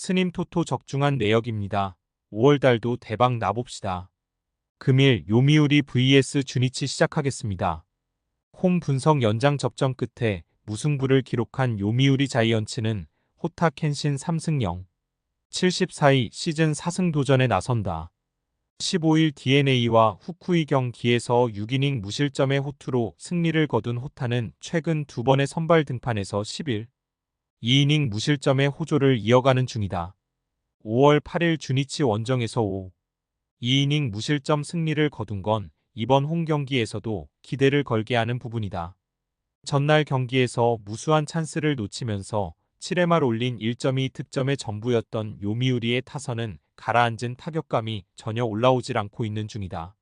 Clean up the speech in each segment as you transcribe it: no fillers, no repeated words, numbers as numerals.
스님 토토 적중한 내역입니다. 5월달도 대박 나봅시다. 금일 요미우리 vs 주니치 시작하겠습니다. 홈 분석 연장 접전 끝에 무승부를 기록한 요미우리 자이언츠는 호타 켄신 3승 0, 74위 시즌 4승 도전에 나선다. 15일 DeNA와 후쿠이 경기에서 6이닝 무실점의 호투로 승리를 거둔 호타는 최근 두 번의 선발 등판에서 10일 2이닝 무실점의 호조를 이어가는 중이다. 5월 8일 주니치 원정에서 2이닝 무실점 승리를 거둔 건 이번 홈 경기에서도 기대를 걸게 하는 부분이다. 전날 경기에서 무수한 찬스를 놓치면서 7회 말 올린 1.2득점의 전부였던 요미우리의 타선은 가라앉은 타격감이 전혀 올라오질 않고 있는 중이다.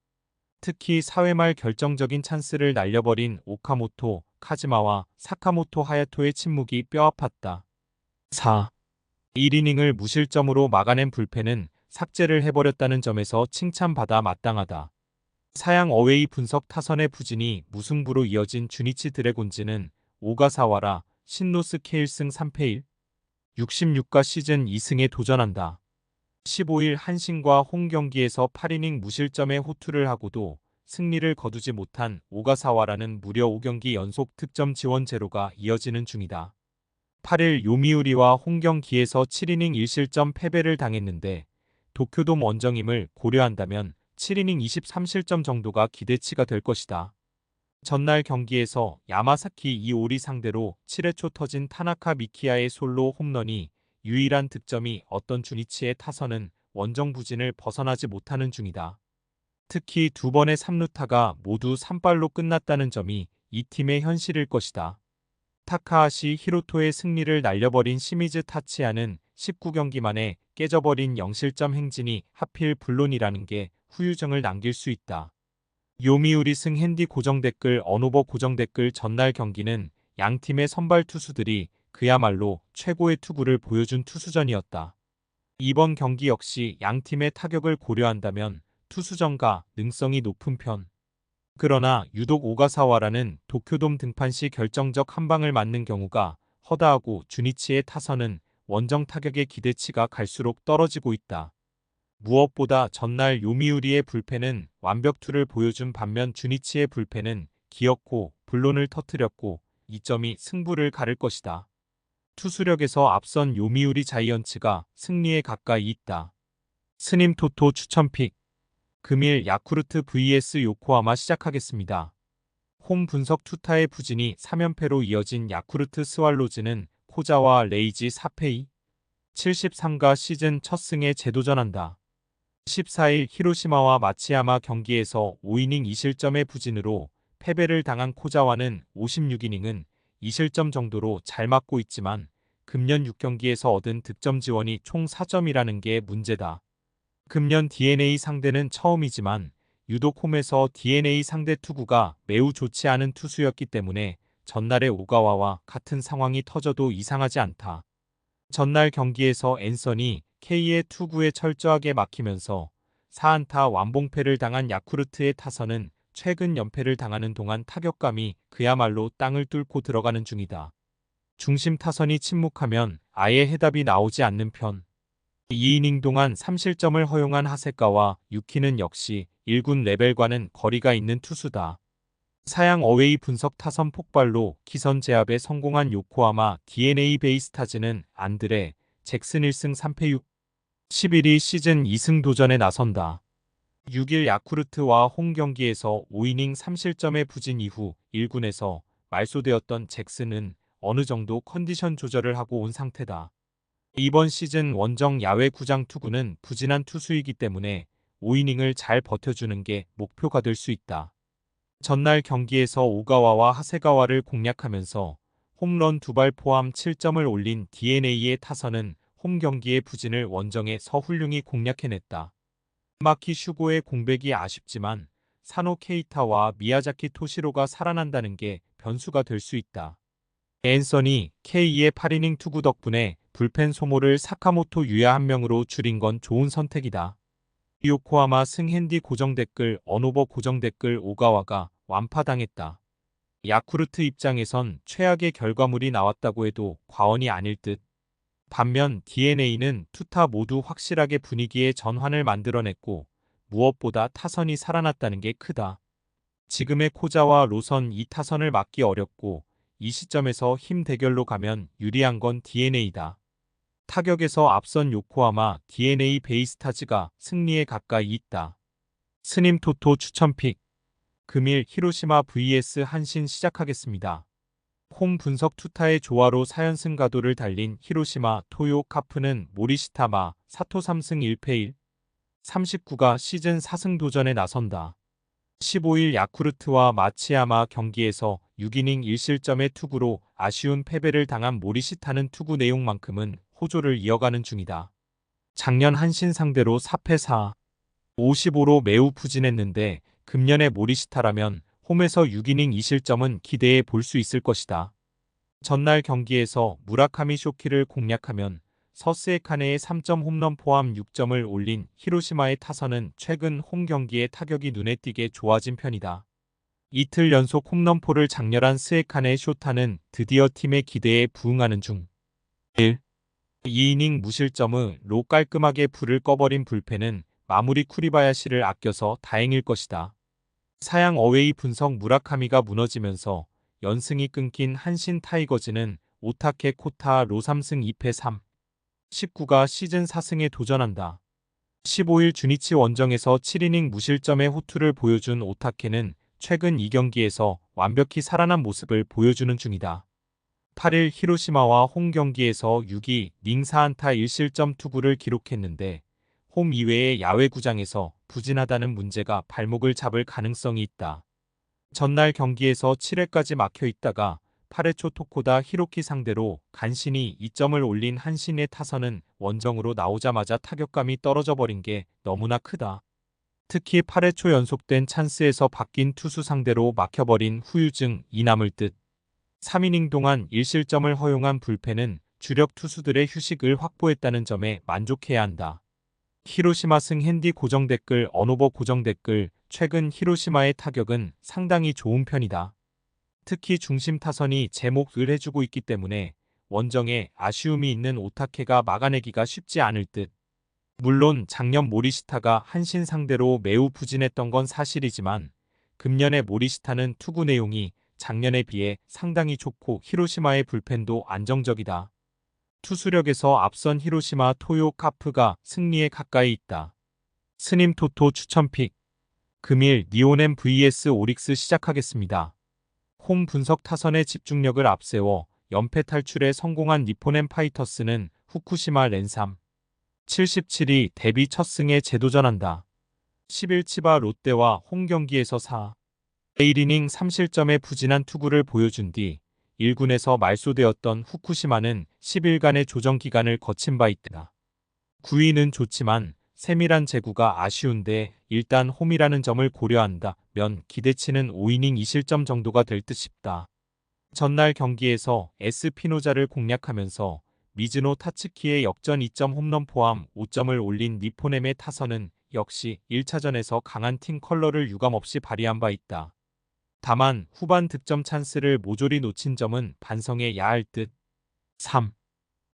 특히 4회 말 결정적인 찬스를 날려버린 오카모토, 카즈마와 사카모토 하야토의 침묵이 뼈아팠다. 1이닝을 무실점으로 막아낸 불펜은 삭제를 해버렸다는 점에서 칭찬받아 마땅하다. 사양 어웨이 분석 타선의 부진이 무승부로 이어진 주니치 드래곤즈는 오가사와라, 신노스케 1승 3패 66가 시즌 2승에 도전한다. 15일 한신과 홈 경기에서 8이닝 무실점의 호투를 하고도 승리를 거두지 못한 오가사와라는 무려 5경기 연속 득점 지원 제로가 이어지는 중이다. 8일 요미우리와 홈 경기에서 7이닝 1실점 패배를 당했는데 도쿄돔 원정임을 고려한다면 7이닝 23실점 정도가 기대치가 될 것이다. 전날 경기에서 야마사키 이오리 상대로 7회 초 터진 타나카 미키야의 솔로 홈런이 유일한 득점이 어떤 주니치의 타선은 원정 부진을 벗어나지 못하는 중이다. 특히 두 번의 3루타가 모두 3발로 끝났다는 점이 이 팀의 현실일 것이다. 타카하시 히로토의 승리를 날려버린 시미즈 타치야는 19경기 만에 깨져버린 0실점 행진이 하필 불론이라는 게 후유증을 남길 수 있다. 요미우리 승 핸디 고정댓글 언오버 고정댓글 전날 경기는 양팀의 선발 투수들이 그야말로 최고의 투구를 보여준 투수전이었다. 이번 경기 역시 양팀의 타격을 고려한다면 투수전가 능성이 높은 편. 그러나 유독 오가사와라는 도쿄돔 등판 시 결정적 한 방을 맞는 경우가 허다하고 주니치의 타선은 원정 타격의 기대치가 갈수록 떨어지고 있다. 무엇보다 전날 요미우리의 불펜은 완벽투를 보여준 반면 주니치의 불펜은 기어코 불론을 터뜨렸고 이 점이 승부를 가를 것이다. 투수력에서 앞선 요미우리 자이언츠가 승리에 가까이 있다. 스님 토토 추천픽 금일 야쿠르트 vs 요코하마 시작하겠습니다. 홈 분석 투타의 부진이 3연패로 이어진 야쿠르트 스왈로즈는 코자와 레이지 4패 73가 시즌 첫 승에 재도전한다. 14일 히로시마와 마치야마 경기에서 5이닝 2실점의 부진으로 패배를 당한 코자와는 56이닝은 2실점 정도로 잘 맞고 있지만 금년 6경기에서 얻은 득점 지원이 총 4점이라는 게 문제다. 금년 DeNA 상대는 처음이지만 유독 홈에서 DeNA 상대 투구가 매우 좋지 않은 투수였기 때문에 전날의 오가와와 같은 상황이 터져도 이상하지 않다. 전날 경기에서 앤서니 K의 투구에 철저하게 막히면서 4안타 완봉패를 당한 야쿠르트의 타선은 최근 연패를 당하는 동안 타격감이 그야말로 땅을 뚫고 들어가는 중이다. 중심 타선이 침묵하면 아예 해답이 나오지 않는 편. 2이닝 동안 3실점을 허용한 하세가와 유키는 역시 1군 레벨과는 거리가 있는 투수다. 사양 어웨이 분석 타선 폭발로 기선 제압에 성공한 요코하마 DeNA 베이스타즈는 안드레 잭슨 1승 3패 11위 시즌 2승 도전에 나선다. 6일 야쿠르트와 홈 경기에서 5이닝 3실점의 부진 이후 1군에서 말소되었던 잭슨은 어느 정도 컨디션 조절을 하고 온 상태다. 이번 시즌 원정 야외 구장 투구는 부진한 투수이기 때문에 5이닝을 잘 버텨주는 게 목표가 될 수 있다. 전날 경기에서 오가와와 하세가와를 공략하면서 홈런 2발 포함 7점을 올린 DeNA의 타선은 홈 경기의 부진을 원정에서 훌륭히 공략해냈다. 마키 슈고의 공백이 아쉽지만 사노 케이타와 미야자키 토시로가 살아난다는 게 변수가 될 수 있다. 앤서니 K의 8이닝 투구 덕분에 불펜 소모를 사카모토 유야 한 명으로 줄인 건 좋은 선택이다. 요코하마 승 핸디 고정댓글 언오버 고정댓글 오가와가 완파당했다. 야쿠르트 입장에선 최악의 결과물이 나왔다고 해도 과언이 아닐 듯. 반면 DeNA는 투타 모두 확실하게 분위기에 전환을 만들어냈고 무엇보다 타선이 살아났다는 게 크다. 지금의 코자와 로선 이 타선을 막기 어렵고 이 시점에서 힘 대결로 가면 유리한 건 DeNA다. 타격에서 앞선 요코하마 DeNA 베이스타즈가 승리에 가까이 있다. 스님 토토 추천픽. 금일 히로시마 vs 한신 시작하겠습니다. 홈 분석 투타의 조화로 4연승 가도를 달린 히로시마 토요 카프는 모리시타마 사토 3승 1패 1, 39가 시즌 4승 도전에 나선다. 15일 야쿠르트와 마츠야마 경기에서 6이닝 1실점의 투구로 아쉬운 패배를 당한 모리시타는 투구 내용만큼은 호조를 이어가는 중이다. 작년 한신 상대로 4패 4, 55로 매우 부진했는데 금년의 모리시타라면 홈에서 6이닝 2실점은 기대해 볼 수 있을 것이다. 전날 경기에서 무라카미 쇼키를 공략하면 서스에 카네의 3점 홈런 포함 6점을 올린 히로시마의 타선은 최근 홈 경기의 타격이 눈에 띄게 좋아진 편이다. 이틀 연속 홈런포를 장렬한 스에칸의 쇼타는 드디어 팀의 기대에 부응하는 중. 1. 2이닝 무실점으로 깔끔하게 불을 꺼버린 불펜은 마무리 쿠리바야시를 아껴서 다행일 것이다. 사양 어웨이 분석 무라카미가 무너지면서 연승이 끊긴 한신 타이거즈는 오타케 코타로 3승 2패 3, 19가 시즌 4승에 도전한다. 15일 주니치 원정에서 7이닝 무실점의 호투를 보여준 오타케는 최근 2경기에서 완벽히 살아난 모습을 보여주는 중이다. 8일 히로시마와 홈 경기에서 6이닝 4안타 1실점 투구를 기록했는데 홈 이외의 야외 구장에서 부진하다는 문제가 발목을 잡을 가능성이 있다. 전날 경기에서 7회까지 막혀 있다가 8회 초 토코다 히로키 상대로 간신히 2점을 올린 한신의 타선은 원정으로 나오자마자 타격감이 떨어져 버린 게 너무나 크다. 특히 8회 초 연속된 찬스에서 바뀐 투수 상대로 막혀버린 후유증이 남을 듯. 3이닝 동안 1실점을 허용한 불펜은 주력 투수들의 휴식을 확보했다는 점에 만족해야 한다. 히로시마 승 핸디 고정 댓글 언오버 고정 댓글 최근 히로시마의 타격은 상당히 좋은 편이다. 특히 중심 타선이 제목을 해주고 있기 때문에 원정에 아쉬움이 있는 오타케가 막아내기가 쉽지 않을 듯. 물론 작년 모리시타가 한신 상대로 매우 부진했던 건 사실이지만 금년의 모리시타는 투구 내용이 작년에 비해 상당히 좋고 히로시마의 불펜도 안정적이다. 투수력에서 앞선 히로시마 토요 카프가 승리에 가까이 있다. 스님 토토 추천픽. 금일 니오넴 vs 오릭스 시작하겠습니다. 홈 분석 타선의 집중력을 앞세워 연패 탈출에 성공한 니포넴 파이터스는 후쿠시마 렌삼 77이 데뷔 첫 승에 재도전한다. 10일 치바 롯데와 홈 경기에서 4, 1이닝 3실점의 부진한 투구를 보여준 뒤 1군에서 말소되었던 후쿠시마는 10일간의 조정 기간을 거친 바 있다. 9위는 좋지만 세밀한 제구가 아쉬운데 일단 홈이라는 점을 고려한다면 기대치는 5이닝 2실점 정도가 될 듯 싶다. 전날 경기에서 에스피노자를 공략하면서 미즈노 타츠키의 역전 2점 홈런 포함 5점을 올린 니포넴의 타선은 역시 1차전에서 강한 팀 컬러를 유감없이 발휘한 바 있다. 다만 후반 득점 찬스를 모조리 놓친 점은 반성해야 할 듯. 3.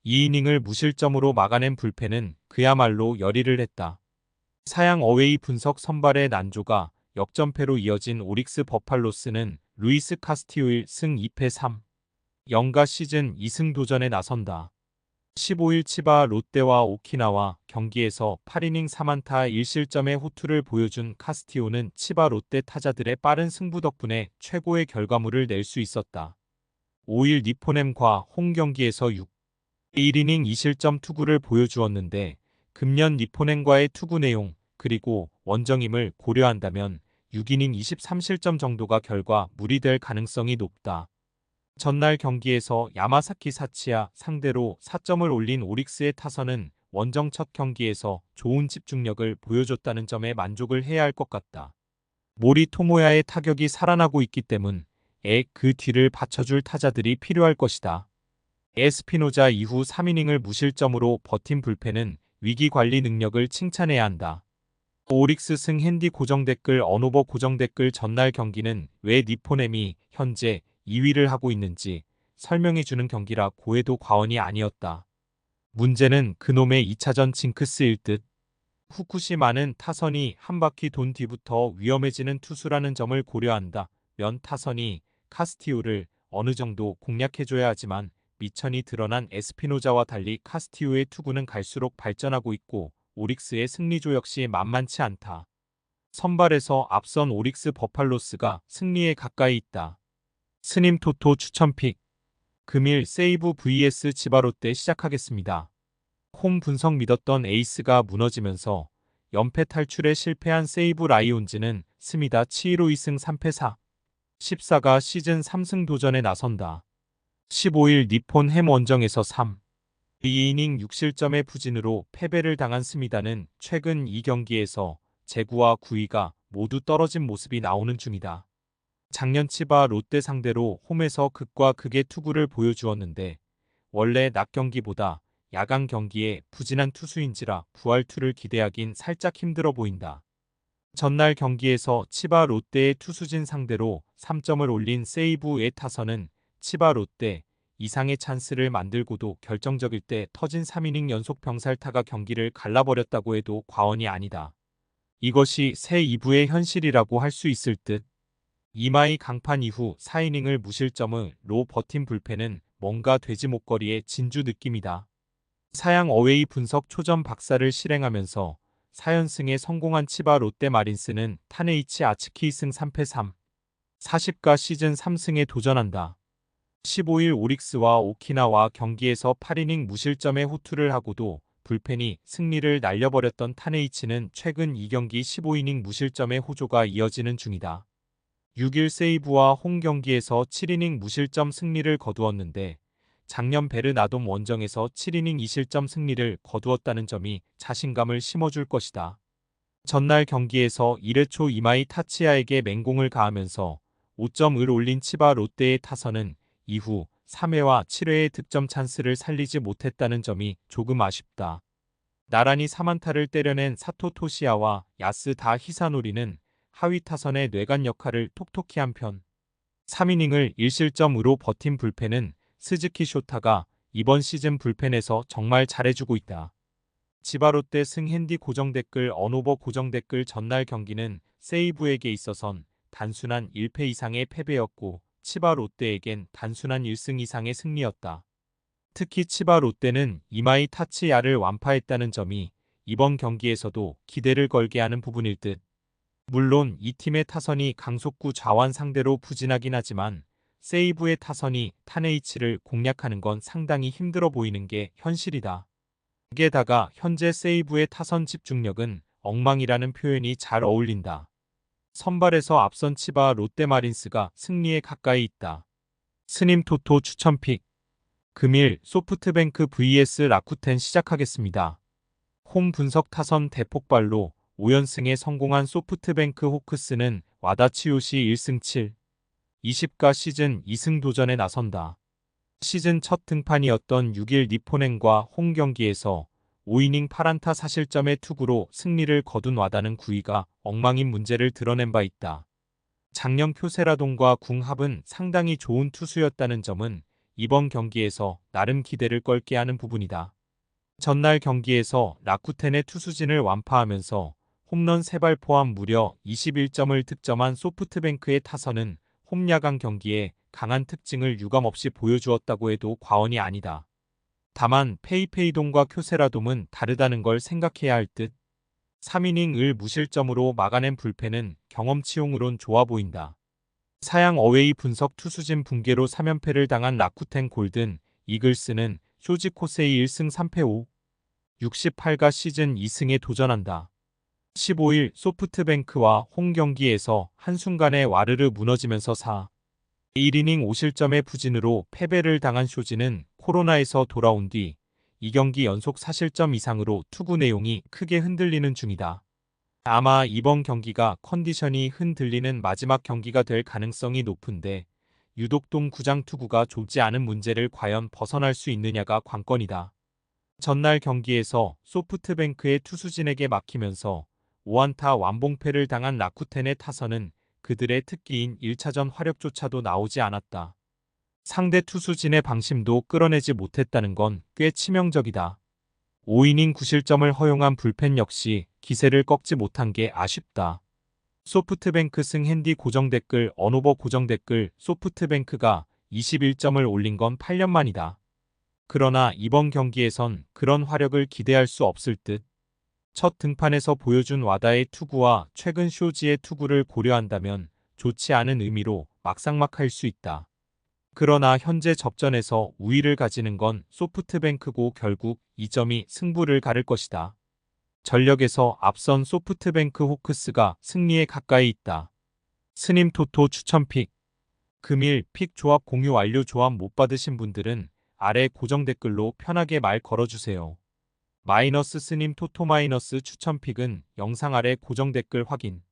2이닝을 무실점으로 막아낸 불펜은 그야말로 열일을 했다. 사양 어웨이 분석 선발의 난조가 역전패로 이어진 오릭스 버팔로스는 루이스 카스티오일 승 2패 3, 0가 시즌 2승 도전에 나선다. 15일 치바 롯데와 오키나와 경기에서 8이닝 3안타 1실점의 호투를 보여준 카스티오는 치바 롯데 타자들의 빠른 승부 덕분에 최고의 결과물을 낼 수 있었다. 5일 니포넴과 홈 경기에서 6, 1이닝 2실점 투구를 보여주었는데 금년 니포넴과의 투구 내용 그리고 원정임을 고려한다면 6이닝 23실점 정도가 결과물이 될 가능성이 높다. 전날 경기에서 야마사키 사치야 상대로 4점을 올린 오릭스의 타선은 원정 첫 경기에서 좋은 집중력을 보여줬다는 점에 만족을 해야 할 것 같다. 모리 토모야의 타격이 살아나고 있기 때문에 그 뒤를 받쳐줄 타자들이 필요할 것이다. 에스피노자 이후 3이닝을 무실점으로 버틴 불펜은 위기 관리 능력을 칭찬해야 한다. 오릭스 승 핸디 고정 댓글 언오버 고정 댓글 전날 경기는 왜 니포넴이 현재 2위를 하고 있는지 설명해주는 경기라 고해도 과언이 아니었다. 문제는 그놈의 2차전 징크스일 듯. 후쿠시마는 타선이 한 바퀴 돈 뒤부터 위험해지는 투수라는 점을 고려한다. 면 타선이 카스티우를 어느 정도 공략해줘야 하지만 미천이 드러난 에스피노자와 달리 카스티우의 투구는 갈수록 발전하고 있고 오릭스의 승리조 역시 만만치 않다. 선발에서 앞선 오릭스 버팔로스가 승리에 가까이 있다. 스님 토토 추천픽. 금일 세이브 vs 지바롯데 시작하겠습니다. 홈 분석 믿었던 에이스가 무너지면서 연패 탈출에 실패한 세이브 라이온즈는 스미다 7로 2승 3패 4. 14가 시즌 3승 도전에 나선다. 15일 니폰 햄 원정에서 3. 2이닝 6실점의 부진으로 패배를 당한 스미다는 최근 2경기에서 제구와 구위가 모두 떨어진 모습이 나오는 중이다. 작년 치바 롯데 상대로 홈에서 극과 극의 투구를 보여주었는데 원래 낮 경기보다 야간 경기에 부진한 투수인지라 부활투를 기대하긴 살짝 힘들어 보인다. 전날 경기에서 치바 롯데의 투수진 상대로 3점을 올린 세이브의 타선은 치바 롯데 이상의 찬스를 만들고도 결정적일 때 터진 3이닝 연속 병살타가 경기를 갈라버렸다고 해도 과언이 아니다. 이것이 새 2부의 현실이라고 할 수 있을 듯. 이마이 강판 이후 4이닝을 무실점으로 버틴 불펜은 뭔가 돼지 목걸이의 진주 느낌이다. 사양 어웨이 분석 초점 박사를 실행하면서 4연승에 성공한 치바 롯데 마린스는 타네이치 아츠키 2승 3패 3. 40가 시즌 3승에 도전한다. 15일 오릭스와 오키나와 경기에서 8이닝 무실점의 호투를 하고도 불펜이 승리를 날려버렸던 타네이치는 최근 2경기 15이닝 무실점의 호조가 이어지는 중이다. 6일 세이브와 홈 경기에서 7이닝 무실점 승리를 거두었는데 작년 베르나돔 원정에서 7이닝 2실점 승리를 거두었다는 점이 자신감을 심어줄 것이다. 전날 경기에서 1회 초 이마이 타치야에게 맹공을 가하면서 5점을 올린 치바 롯데의 타선은 이후 3회와 7회의 득점 찬스를 살리지 못했다는 점이 조금 아쉽다. 나란히 3안타를 때려낸 사토 토시야와 야스 다 히사노리는 하위 타선의 뇌관 역할을 톡톡히 한 편. 3이닝을 1실점으로 버틴 불펜은 스즈키 쇼타가 이번 시즌 불펜에서 정말 잘해주고 있다. 지바롯데 승 핸디 고정 댓글 언오버 고정 댓글 전날 경기는 세이브에게 있어선 단순한 1패 이상의 패배였고 치바 롯데에겐 단순한 1승 이상의 승리였다. 특히 치바 롯데는 이마이 타치야를 완파했다는 점이 이번 경기에서도 기대를 걸게 하는 부분일 듯. 물론 이 팀의 타선이 강속구 좌완 상대로 부진하긴 하지만 세이브의 타선이 타네이치를 공략하는 건 상당히 힘들어 보이는 게 현실이다. 게다가 현재 세이브의 타선 집중력은 엉망이라는 표현이 잘 어울린다. 선발에서 앞선 치바 롯데마린스가 승리에 가까이 있다. 스님 토토 추천픽. 금일 소프트뱅크 vs 라쿠텐 시작하겠습니다. 홈 분석 타선 대폭발로 5연승에 성공한 소프트뱅크 호크스는 와다치요시 1승 7. 20가 시즌 2승 도전에 나선다. 시즌 첫 등판이었던 6일 니폰행과 홈 경기에서 5이닝 8안타 4실점의 투구로 승리를 거둔 와다는 구위가 엉망인 문제를 드러낸 바 있다. 작년 쿄세라돈과 궁합은 상당히 좋은 투수였다는 점은 이번 경기에서 나름 기대를 걸게 하는 부분이다. 전날 경기에서 라쿠텐의 투수진을 완파하면서 홈런 3발 포함 무려 21점을 득점한 소프트뱅크의 타선은 홈 야간 경기에 강한 특징을 유감없이 보여주었다고 해도 과언이 아니다. 다만 페이페이돔과 쿄세라돔은 다르다는 걸 생각해야 할 듯. 3이닝을 무실점으로 막아낸 불펜은 경험치용으론 좋아 보인다. 사양 어웨이 분석 투수진 붕괴로 3연패를 당한 라쿠텐 골든 이글스는 쇼지 코세이 1승 3패 5. 68가 시즌 2승에 도전한다. 15일 소프트뱅크와 홈 경기에서 한순간에 와르르 무너지면서 4. 1이닝 5실점의 부진으로 패배를 당한 쇼지는 코로나에서 돌아온 뒤 2경기 연속 4실점 이상으로 투구 내용이 크게 흔들리는 중이다. 아마 이번 경기가 컨디션이 흔들리는 마지막 경기가 될 가능성이 높은데 유독동 구장 투구가 좁지 않은 문제를 과연 벗어날 수 있느냐가 관건이다. 전날 경기에서 소프트뱅크의 투수진에게 막히면서 5안타 완봉패를 당한 라쿠텐의 타선은 그들의 특기인 1차전 화력조차도 나오지 않았다. 상대 투수진의 방심도 끌어내지 못했다는 건 꽤 치명적이다. 5이닝 9실점을 허용한 불펜 역시 기세를 꺾지 못한 게 아쉽다. 소프트뱅크 승 핸디 고정 댓글 언오버 고정 댓글 소프트뱅크가 21점을 올린 건 8년 만이다. 그러나 이번 경기에선 그런 화력을 기대할 수 없을 듯. 첫 등판에서 보여준 와다의 투구와 최근 쇼지의 투구를 고려한다면 좋지 않은 의미로 막상막하일 수 있다. 그러나 현재 접전에서 우위를 가지는 건 소프트뱅크고 결국 이 점이 승부를 가를 것이다. 전력에서 앞선 소프트뱅크 호크스가 승리에 가까이 있다. 스님 토토 추천픽. 금일 픽 조합 공유 완료. 조합 못 받으신 분들은 아래 고정 댓글로 편하게 말 걸어주세요. 마이너스 스님 토토 마이너스 추천픽은 영상 아래 고정 댓글 확인.